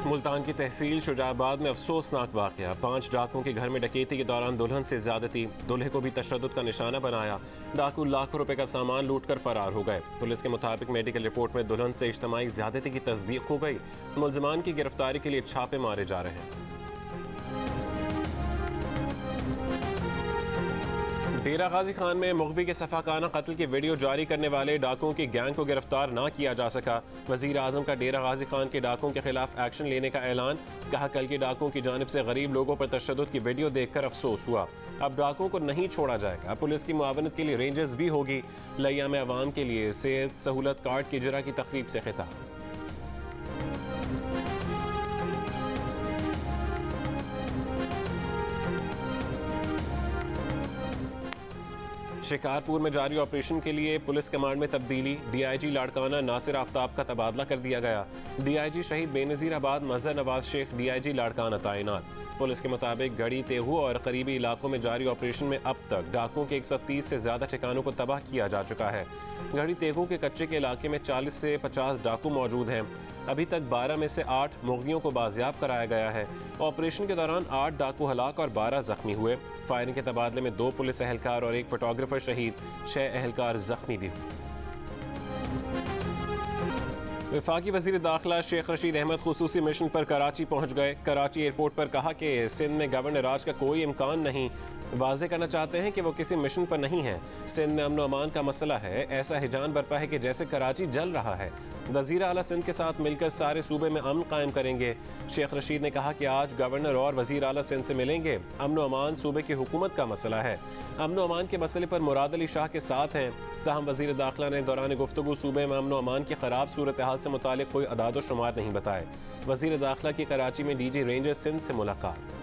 मुल्तान की तहसील शुजाबाद में अफसोसनाक वाक़या। 5 डाकुओं के घर में डकैती के दौरान दुल्हन से ज़्यादती, दूल्हे को भी तशद्दुद का निशाना बनाया। डाकू लाखों रुपए का सामान लूट कर फरार हो गए। पुलिस के मुताबिक मेडिकल रिपोर्ट में दुल्हन से इज्तमाई ज़्यादती की तस्दीक हो गई। मुलज़मान की गिरफ्तारी के लिए छापे मारे जा रहे हैं। डेरा गाजी खान में मुग़वी के सफ़ाकाना कत्ल की वीडियो जारी करने वाले डाकुओं की गैंग को गिरफ्तार ना किया जा सका। वज़ीर आज़म का डेरा गाजी खान के डाकुओं के खिलाफ एक्शन लेने का ऐलान। कहा, कल के डाकुओं की जानिब से गरीब लोगों पर तशद्दुद की वीडियो देखकर अफसोस हुआ। अब डाकुओं को नहीं छोड़ा जाएगा। पुलिस की मुआवनत के लिए रेंजर्स भी होगी। लिया में अवाम के लिए सेहत सहूलत कार्ड की इजरा की तकरीब से खिताब। शिकारपुर में जारी ऑपरेशन के लिए पुलिस कमांड में तब्दीली। डीआईजी लाड़काना नासिर आफ्ताब का तबादला कर दिया गया। डीआईजी शहीद बेनज़ीराबाद मजहर नवाज शेख डीआईजी लाड़काना तैनात। पुलिस के मुताबिक गढ़ी, तेहू और करीबी इलाकों में जारी ऑपरेशन में अब तक डाकुओं के 130 से ज़्यादा ठिकानों को तबाह किया जा चुका है। गढ़ी तेहू के कच्चे के इलाके में 40 से 50 डाकू मौजूद हैं। अभी तक 12 में से 8 मुग़वियों को बाजियाब कराया गया है। ऑपरेशन के दौरान 8 डाकू हलाक और 12 जख्मी हुए। फायरिंग के तबादले में 2 पुलिस एहलकार और 1 फोटोग्राफर शहीद, 6 एहलकार जख्मी भी हुए। वफाकी वज़ीर दाखिला शेख रशीद अहमद खुसूसी मिशन पर कराची पहुँच गए। कराची एयरपोर्ट पर कहा कि सिंध में गवर्नर राज का कोई इम्कान नहीं। वाज़े करना चाहते हैं कि वो किसी मिशन पर नहीं है। सिंध में अमन अमान का मसला है। ऐसा हिजान बरपा है कि जैसे कराची जल रहा है। वज़ीर आला सिंध के साथ मिलकर सारे सूबे में अमन कायम करेंगे। शेख रशीद ने कहा कि आज गवर्नर और वज़ीर आला सिंध से मिलेंगे। अमन अमान सूबे की हुकूमत का मसला है। अमन अमान के मसले पर मुराद अली शाह के साथ हैं। ताहम वज़ीर दाखिला ने दौरान गुफ्तगू सूबे में अमन अमान की ख़राब सूरत हाल से मुतालिक कोई अदाद शुमार नहीं बताए। वज़ीर दाखिला की कराची में डीजी रेंजर सिंध से मुलाकात।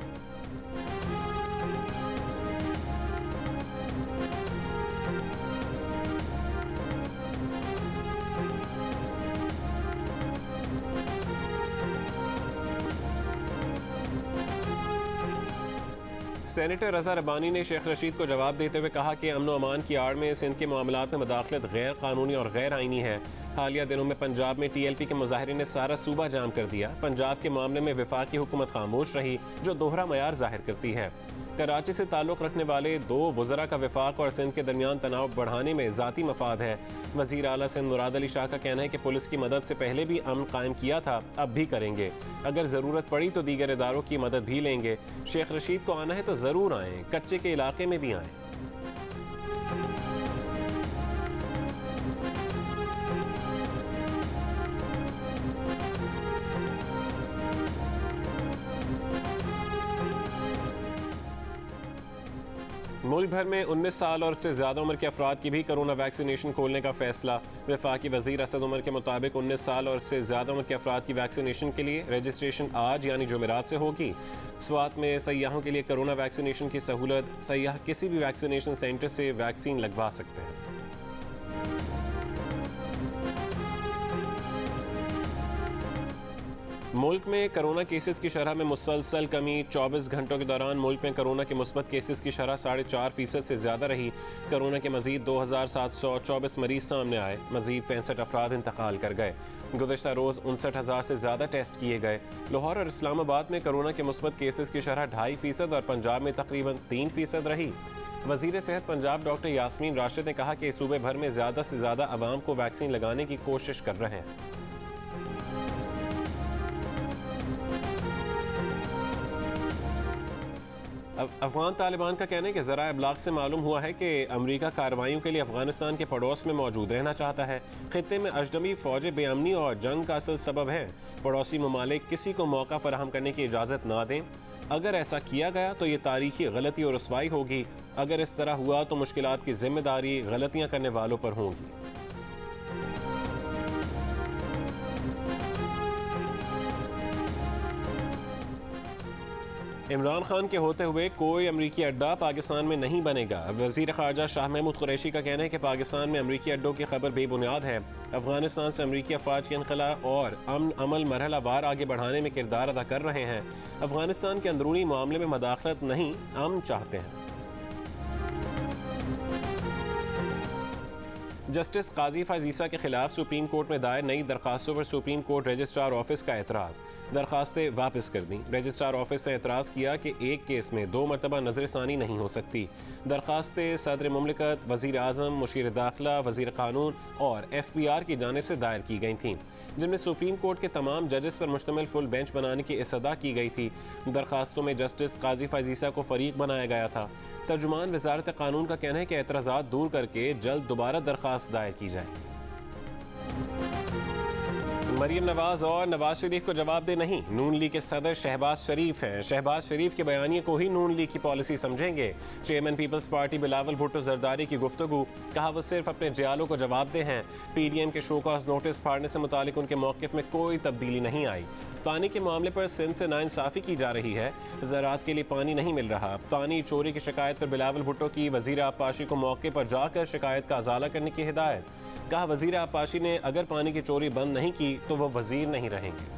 सेनेटर रज़ा रब्बानी ने शेख रशीद को जवाब देते हुए कहा कि अमन अमान की आड़ में सिंध के मामलात में मदाखलत गैर कानूनी और गैर आइनी है। हालिया दिनों में पंजाब में TLP के मुजाहिरीन ने सारा सूबा जाम कर दिया। पंजाब के मामले में वफाकी हुकूमत खामोश रही, जो दोहरा मयार जाहिर करती है। कराची से ताल्लुक़ रखने वाले 2 वज़रा का वफाक और सिंध के दरमियान तनाव बढ़ाने में ज़ाती मफाद है। वज़ीर आला सिंध मुराद अली शाह का कहना है कि पुलिस की मदद से पहले भी अमन कायम किया था, अब भी करेंगे। अगर ज़रूरत पड़ी तो दीगर इदारों की मदद भी लेंगे। शेख रशीद को आना है तो ज़रूर आएँ, कच्चे के इलाके में भी आएँ। मुल्क भर में 19 साल और उससे ज़्यादा उम्र के अफराद की भी कोरोना वैक्सीनेशन खोलने का फैसला। वफाकी वज़ीर असद उमर के मुताबिक 19 साल और उससे ज़्यादा उम्र के अफराद की वैक्सीनेशन के लिए रजिस्ट्रेशन आज यानी जुमेरात से होगी। स्वात में सयाहों के लिए कोरोना वैक्सीनेशन की सहूलत। सयाह किसी भी वैक्सीनेशन सेंटर से वैक्सीन लगवा सकते हैं। मुल्क में कोरोना केसेस की शरह में मुसलसल कमी। 24 घंटों के दौरान मुल्क में कोरोना के मुस्बत केसेस की शरह 4.5% से ज़्यादा रही। कोरोना के मजीद 2724 मरीज सामने आए। मजीद 65 अफराद इंतकाल कर गए। गुज़श्ता रोज़ 59,000 से ज़्यादा टेस्ट किए गए। लाहौर और इस्लामाबाद में कोरोना के मुस्बत केसेस की शरह 2.5% और पंजाब में तकरीबन 3% रही। वज़ीर सेहत पंजाब डॉक्टर यास्मीन राशिद ने कहा कि सूबे भर में ज़्यादा से ज़्यादा आवाम को वैक्सीन लगाने की कोशिश कर रहे हैं। अफगान तालिबान का कहना है कि ज़राए इब्लाग से मालूम हुआ है कि अमरीका कार्रवाइयों के लिए अफगानिस्तान के पड़ोस में मौजूद रहना चाहता है। खित्ते में अजनबी फ़ौजें बेअमनी और जंग का असल सबब है। पड़ोसी ममालिक किसी को मौका फराहम करने की इजाज़त ना दें। अगर ऐसा किया गया तो ये तारीखी गलती और रुसवाई होगी। अगर इस तरह हुआ तो मुश्किलात की जिम्मेदारी गलतियाँ करने वालों पर होगी। इमरान खान के होते हुए कोई अमरीकी अड्डा पाकिस्तान में नहीं बनेगा। वज़ीर ख़ारजा शाह महमूद कुरैशी का कहना है कि पाकिस्तान में अमरीकी अड्डों की खबर बेबुनियाद है। अफगानिस्तान से अमरीकी अफवाज के इनखला और अमन अमल मरहला वार आगे बढ़ाने में किरदार अदा कर रहे हैं। अफगानिस्तान के अंदरूनी मामले में मदाखलत नहीं, अमन चाहते हैं। जस्टिस काजी फाजीसा के खिलाफ सुप्रीम कोर्ट में दायर नई दरखास्तों पर सुप्रीम कोर्ट रजिस्ट्रार ऑफिस का एतराज़, दरखास्तें वापस कर दी। रजिस्ट्रार ऑफिस ने एतराज़ किया कि एक केस में 2 मरतबा नजरसानी नहीं हो सकती। दरखास्तें सदर मुमलिकत, वज़ीर आज़म, मुशीर दाखिला, वज़ीर क़ानून और FBR की जानिब से दायर की गई थीं, जिनमें सुप्रीम कोर्ट के तमाम जजेस पर मुश्तमिल फुल बेंच बनाने की इस्तदा की गई थी। दरखास्तों में जस्टिस काजी फाजीसा को फरीक बनाया गया था। तर्जुमान वज़ारत क़ानून का कहना है कि एतराज़ात दूर करके जल्द दोबारा दरखास्त दायर की जाए। मरीम नवाज और नवाज शरीफ को जवाबदेह नहीं, नून लीग के सदर शहबाज शरीफ हैं। शहबाज शरीफ के बयानिए को ही नून लीग की पॉलिसी समझेंगे। चेयरमैन पीपल्स पार्टी बिलावल भुट्टो जरदारी की गुफ्तगू, कहा वो सिर्फ अपने जियालों को जवाबदेह हैं। PDM के शोकॉज नोटिस फाड़ने से मुतालिक उनके मौक़िफ़ में कोई तब्दीली नहीं आई। पानी के मामले पर सिंध से नाइंसाफ़ी की जा रही है, ज़राअत के लिए पानी नहीं मिल रहा। पानी चोरी की शिकायत पर बिलावल भुट्टो की वज़ीर आबपाशी को मौके पर जाकर शिकायत का अजाला करने की हिदायत। कहा वज़ीर आबपाशी ने अगर पानी की चोरी बंद नहीं की तो वो वज़ीर नहीं रहेंगे।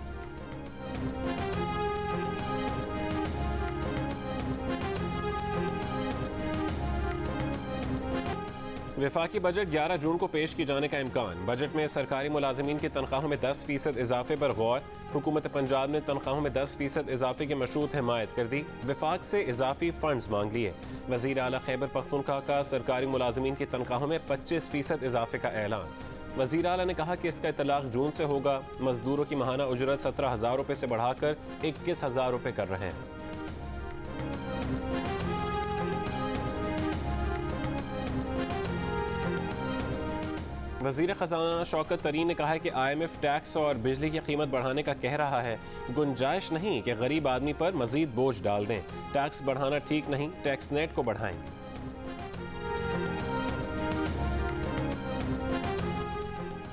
वफाकी बजट 11 जून को पेश किए जाने का इम्कान। बजट में सरकारी मुलाजमीन की तनख्वाहों में 10% इजाफे पर गौर। हुकूमत पंजाब ने तनख्वाहों में 10% इजाफे की मशरूत हिमायत कर दी। वफाक से इजाफी फंड्स मांग लिए। वज़ीर आला खैबर पख्तूनख्वा का सरकारी मुलाजमीन की तनख्वाहों में 25% इजाफे का ऐलान। वज़ीर आला ने कहा कि इसका इतलाक जून से होगा। मजदूरों की माहाना उजरत 17,000 रुपये से बढ़ाकर 21,000 रुपये कर रहे हैं। वज़ीर ख़ज़ाना शौकत तरीन ने कहा है कि IMF टैक्स और बिजली की कीमत बढ़ाने का कह रहा है। गुंजाइश नहीं कि गरीब आदमी पर मज़ीद बोझ डाल दें। टैक्स बढ़ाना ठीक नहीं, टैक्स नेट को बढ़ाएंगे।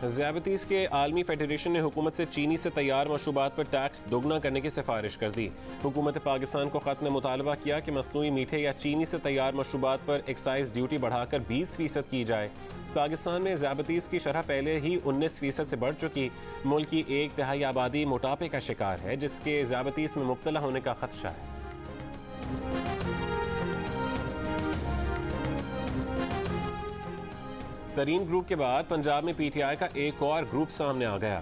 ज़्यादतीज़ के आलमी फेडरेशन ने हुकूमत से चीनी से तैयार मशरूबात पर टैक्स दोगुना करने की सिफारिश कर दी। हुकूमत पाकिस्तान को ख़त में मुतालबा किया कि मसनूई मीठे या चीनी से तैयार मशरूबात पर एक्साइज ड्यूटी बढ़ाकर 20% की जाए। पाकिस्तान में ज़्यादतीज़ की शरह पहले ही 19% से बढ़ चुकी। मुल्क की 1/3 आबादी मोटापे का शिकार है, जिसके ज़्यादतीज़ में मुब्तला होने का खदशा है। तरीन ग्रुप के बाद पंजाब में PTI का एक और ग्रुप सामने आ गया।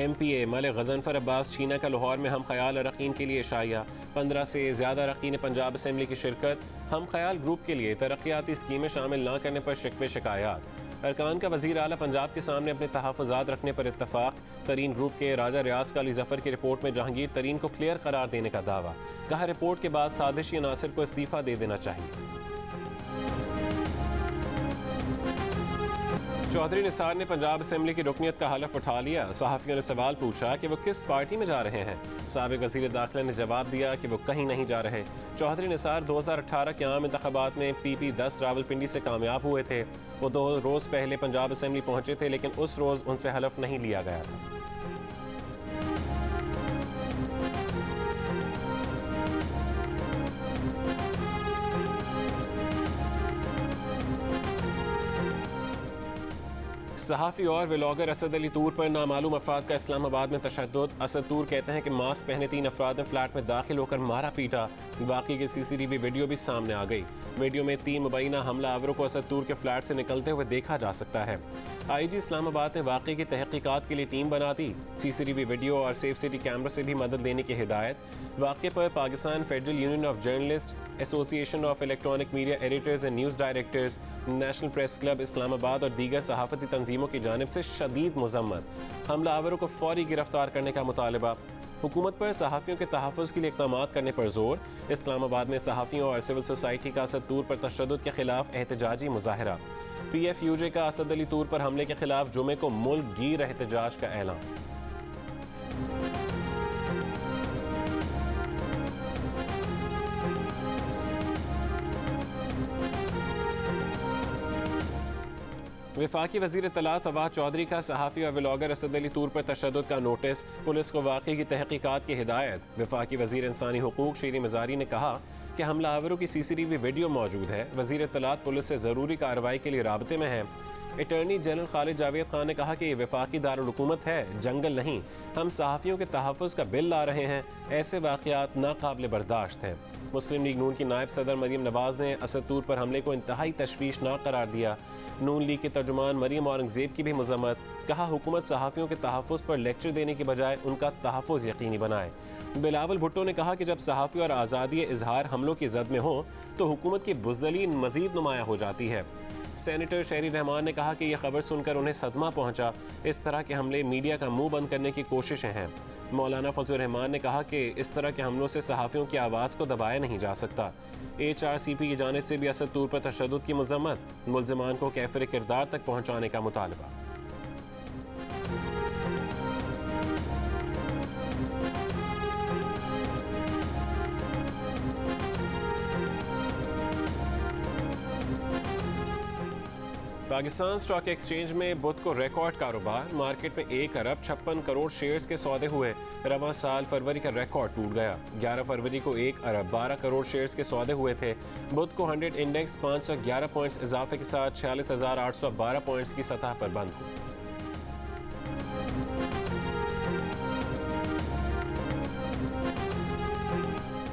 MPA मलिक गज़नफर अब्बास छीना का लाहौर में हम ख्याल अरकीन के लिए शाया। 15 से ज़्यादा अरकीन पंजाब असम्बली की शिरकत। हम ख्याल ग्रुप के लिए तरक्याती स्कीमें शामिल न करने पर शिकवे शिकायत। अरकान का वज़ीर आला पंजाब के सामने अपने तहफ़्फ़ुज़ात रखने पर इत्तफ़ाक़। तरीन ग्रुप के राजा रियाज़ का अली ज़फ़र की रिपोर्ट में जहांगीर तरीन को क्लियर करार देने का दावा। कहा रिपोर्ट के बाद साजिशी नासिर को इस्तीफ़ा दे देना चाहिए। चौधरी निसार ने पंजाब असम्बली की रुकनियत का हलफ उठा लिया। सहाफ़ियों ने सवाल पूछा कि वो किस पार्टी में जा रहे हैं। साबिक़ वज़ीर दाखिला ने जवाब दिया कि वो कहीं नहीं जा रहे। चौधरी निसार 2018 के आम इंतख़ाबात में PP10 रावलपिंडी से कामयाब हुए थे। वो 2 रोज़ पहले पंजाब असम्बली पहुँचे थे, लेकिन उस रोज़ उनसे हलफ नहीं लिया गया था। सहाफ़ी और व्लॉगर असद अली तूर पर नामालूम अफराद का इस्लामाबाद में तशद्दुद। असद तूर कहते हैं कि मास्क पहने 3 अफराद ने फ्लैट में दाखिल होकर मारा पीटा। वाक़ई की CCTV वीडियो भी सामने आ गई। वीडियो में 3 मुबैना हमलावरों को असद तूर के फ्लैट से निकलते हुए देखा जा सकता है। IG इस्लामाबाद ने वाक़ई की तहक़ीक़ात के लिए टीम बना दी। CCTV वीडियो और सेफ सिटी कैमरा से भी मदद लेने की हिदायत। वाक़े पर Pakistan federal union of journalist, association of electronic media editors and news directors, national press club Islamabad और दीगर सहाफ़ती तंजीमों की जानिब से शदीद मज़म्मत। हमलावरों को फौरी गिरफ्तार करने का मुतालबा। हुकूमत पर सहाफ़ियों के तहफ़्फ़ुज़ के लिए इक़दाम करने पर जोर। इस्लामाबाद में सहाफ़ियों और सिविल सोसाइटी का असद तूर पर तशद्दुद के खिलाफ एहतजाजी मुज़ाहरा। PFUJ का असद अली तूर पर हमले के खिलाफ जुमे को मुल्क गिर एहतजाज का ऐलान। वफाकी वज़ीर इत्तलात फवाद चौधरी का सहाफ़ी और व्लॉगर असद अली तूर पर तशद्दुद का नोटिस। पुलिस को वाक़ई की तहक़ीक़ात की हिदायत। वफाकी वज़ीर इंसानी हुकूक शीरी मज़ारी ने कहा कि हमलावरों की CCTV वीडियो मौजूद है। वज़ीर इत्तलात पुलिस से ज़रूरी कार्रवाई के लिए राब्ते में है। अटॉर्नी जनरल खालिद जावेद खान ने कहा कि ये वफाकी दारुल हुकूमत है, जंगल नहीं। हम सहाफ़ियों के तहफ़्फ़ुज़ का बिल ला रहे हैं। ऐसे वाक़यात नाकाबिल बर्दाश्त हैं। मुस्लिम लीग नून की नायब सदर मरीम नवाज़ ने असद तूर पर हमले को इंतहाई तशवीशनाक करार दिया। नून लीग के तर्जुमान मरियम औरंगजेब की भी मजम्मत, कहा हुकूमत सहाफ़ियों के तहफ़्फ़ुज़ पर लेक्चर देने की बजाय उनका तहफ़्फ़ुज़ यकीनी बनाए। बिलावल भुट्टो ने कहा कि जब सहाफ़ी और आज़ादी इजहार हमलों की जद में हो तो हुकूमत की बुज़दली मज़ीद नुमाया हो जाती है। सेनेटर शहरी रहमान ने कहा कि यह खबर सुनकर उन्हें सदमा पहुंचा। इस तरह के हमले मीडिया का मुंह बंद करने की कोशिशें हैं। मौलाना फजल रहमान ने कहा कि इस तरह के हमलों से सहाफ़ियों की आवाज़ को दबाया नहीं जा सकता। HRCP की जानिब से भी असद तौर पर तशद्दुद की मजम्मत, मुल्ज़िमान को कैफ़िर किरदार तक पहुँचाने का मुतालबा। पाकिस्तान स्टॉक एक्सचेंज में बुध को रिकॉर्ड कारोबार, मार्केट में 1 अरब 56 करोड़ शेयर्स के सौदे हुए। रवां साल फरवरी का रिकॉर्ड टूट गया। 11 फरवरी को 1 अरब 12 करोड़ शेयर्स के सौदे हुए थे। बुध को 100 इंडेक्स 511 पॉइंट्स इजाफे के साथ 46,812 पॉइंट्स की सतह पर बंद हुआ।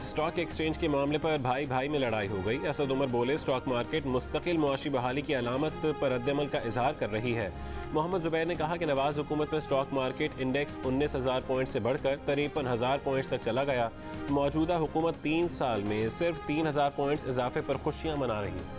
स्टॉक एक्सचेंज के मामले पर भाई भाई में लड़ाई हो गई। असद उमर बोले, स्टॉक मार्केट मुस्तकिल मुआशी बहाली की अलामत पर रद्दमल का इजहार कर रही है। मोहम्मद जुबैर ने कहा कि नवाज हुकूमत में स्टॉक मार्केट इंडेक्स 19,000 पॉइंट से बढ़कर 53,000 पॉइंट्स तक चला गया। मौजूदा हुकूमत 3 साल में सिर्फ 3,000 पॉइंट्स इजाफे पर खुशियां मना रही है।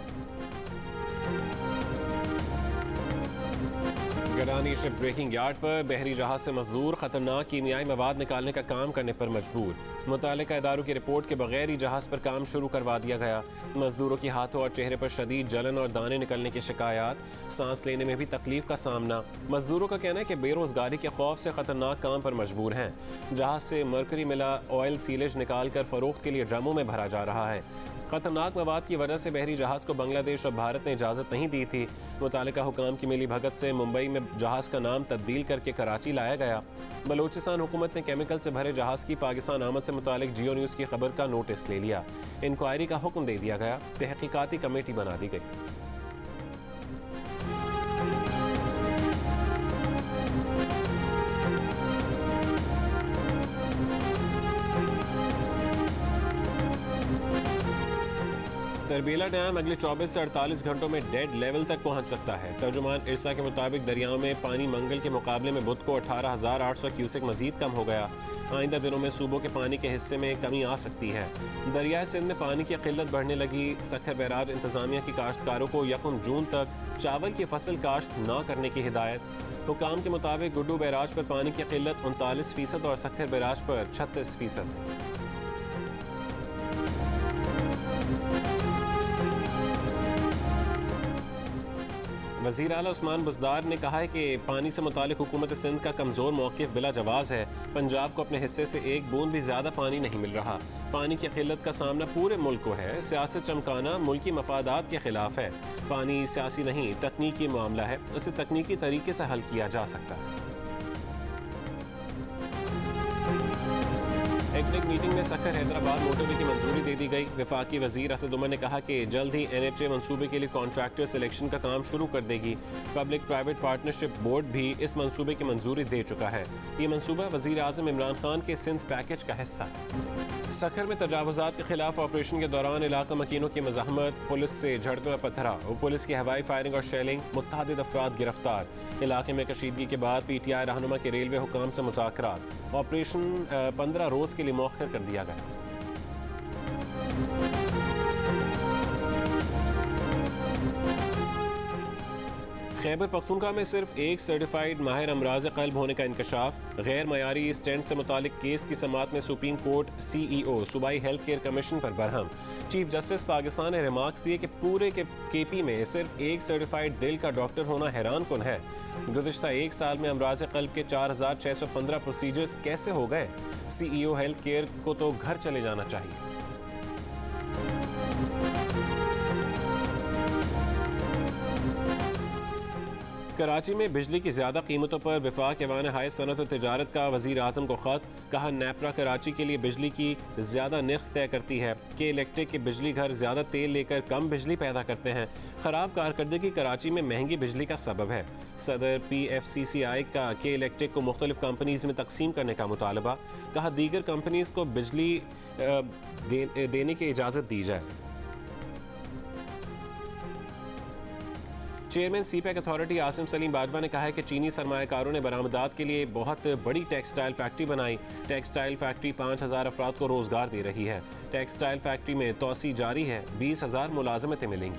गिलानी शिप ब्रेकिंग यार्ड पर बहरी जहाज से मजदूर खतरनाक कीमियाई मवाद निकालने का काम करने पर मजबूर। मुतालिका इदारों की रिपोर्ट के बगैर ही जहाज पर काम शुरू करवा दिया गया। मजदूरों की हाथों और चेहरे पर शदीद जलन और दाने निकलने की शिकायत, सांस लेने में भी तकलीफ का सामना। मजदूरों का कहना है कि बेरोजगारी के खौफ से खतरनाक काम पर मजबूर हैं। जहाज से मरकरी मिला ऑयल सीलेज निकाल कर फरोख्त के लिए ड्रमों में भरा जा रहा है। खतरनाक मवाद की वजह से बहरी जहाज को बांग्लादेश और भारत ने इजाज़त नहीं दी थी। मुतालिका हुकाम की मिली भगत से मुंबई में जहाज का नाम तब्दील करके कराची लाया गया। बलोचिस्तान हुकूमत ने केमिकल से भरे जहाज की पाकिस्तान आमद से मुतालिक जियो न्यूज़ की खबर का नोटिस ले लिया। इंक्वायरी का हुक्म दे दिया गया। तहकीकाती कमेटी बना दी गई। तरबेला डैम अगले 24 से 48 घंटों में डेड लेवल तक पहुंच सकता है। तर्जुमान इरसा के मुताबिक दरियाओं में पानी मंगल के मुकाबले में बुध को 18,800 क्यूसेक मजीद कम हो गया। आइंदा दिनों में सूबों के पानी के हिस्से में कमी आ सकती है। दरियाए सिंध में पानी की किल्लत बढ़ने लगी। सखर बैराज इंतजामिया की काश्तकारों को 1 जून तक चावल की फसल काश्त न करने की हिदायत। हुकाम के मुताबिक गुड्डू बैराज पर पानी की किल्लत 39% और सखर बैराज पर 36% है। वज़ीर आला उस्मान बुज़दार ने कहा है कि पानी से मुतालिक हुकूमत सिंध का कमज़ोर मौक़िफ़ बिला जवाज़ है। पंजाब को अपने हिस्से से 1 बूंद भी ज़्यादा पानी नहीं मिल रहा। पानी की किल्लत का सामना पूरे मुल्क को है। सियासत चमकाना मुल्की मफादात के खिलाफ है। पानी सियासी नहीं तकनीकी मामला है। उसे तकनीकी तरीके से हल किया जा सकता है। टेक्निक मीटिंग में सखर हैदराबाद मोटरवे की मंजूरी दे दी गई। वफाकी वजीर असद उमर ने कहा कि जल्द ही NHA मंसूबे के लिए कॉन्ट्रैक्टर सिलेक्शन का काम शुरू कर देगी। पब्लिक प्राइवेट पार्टनरशिप बोर्ड भी इस मंसूबे की मंजूरी दे चुका है। ये मंसूबा वजीर आज़म इमरान खान के सिंध पैकेज का हिस्सा है। सखर में तजावुज़ात के खिलाफ ऑपरेशन के दौरान इलाका मकीनों की मज़ाहमत, पुलिस से झड़पें और पथराव, पुलिस की हवाई फायरिंग और शेलिंग, मुत्तअद्दिद अफराद गिरफ्तार। इलाके में कशीदगी के बाद PTI रहनुमा के रेलवे हुकाम से मुज़ाकरात। ऑपरेशन 15 रोज़ के लिए मौखर कर दिया गया। खैबर पख्तूनख्वा में सिर्फ एक सर्टिफाइड माहिर अमराज क़ल्ब होने का इंकशाफ। गैर मयारी स्टेंट से मुतालिक केस की समाअत में सुप्रीम कोर्ट CEO सूबाई हेल्थ केयर कमीशन पर बरहम। चीफ जस्टिस पाकिस्तान ने रिमार्क्स दिए कि पूरे के KP में सिर्फ एक सर्टिफाइड दिल का डॉक्टर होना हैरान कुन है। गुज़िश्ता 1 साल में अमराज क़ल्ब के 4,615 प्रोसीजर्स कैसे हो गए। CEO हेल्थ केयर को तो घर चले जाना चाहिए। कराची में बिजली की ज़्यादा कीमतों पर वफाक ऐवान हाय सनत और तिजारत का वज़ीर आज़म को ख़त। कहा नेपरा कराची के लिए बिजली की ज़्यादा निर्ख तय करती है कि इलेक्ट्रिक के बिजली घर ज़्यादा तेल लेकर कम बिजली पैदा करते हैं। ख़राब कारकर्दगी कराची में महंगी बिजली का सबब है। सदर PFCCI का के इलेक्ट्रिक को मुख्तलिफ कंपनीज़ में तकसीम करने का मुतालबा। कहा दीगर कंपनीज़ को बिजली देने की इजाज़त दी जाए। Chairman CPEC authority Asim Salim Bajwa ने कहा है कि चीनी सरमायाकारों ने बरामदात के लिए बहुत बड़ी टेक्सटाइल फैक्ट्री बनाई। टेक्सटाइल फैक्ट्री 5,000 अफराद को रोजगार दे रही है। टेक्सटाइल फैक्ट्री में तोसी जारी है। 20,000 मुलाजमतें मिलेंगी।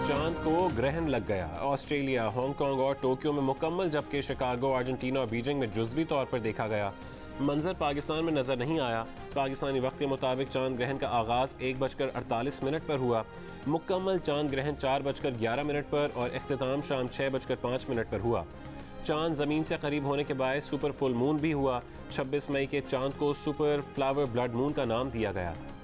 चांद को ग्रहण लग गया। ऑस्ट्रेलिया, हांगकांग और टोक्यो में मुकम्मल, जबकि शिकागो, अर्जेंटीना और बीजिंग में जुज़वी तौर पर देखा गया। मंजर पाकिस्तान में नजर नहीं आया। पाकिस्तानी वक्त के मुताबिक चांद ग्रहण का आगाज 1:48 पर हुआ। मुकम्मल चांद ग्रहण 4:11 पर और इख्तिताम शाम 6:05 पर हुआ। चांद ज़मीन से करीब होने के बाद सुपर फुल मून भी हुआ। 26 मई के चांद को सुपर फ्लावर ब्लड मून का नाम दिया गया था।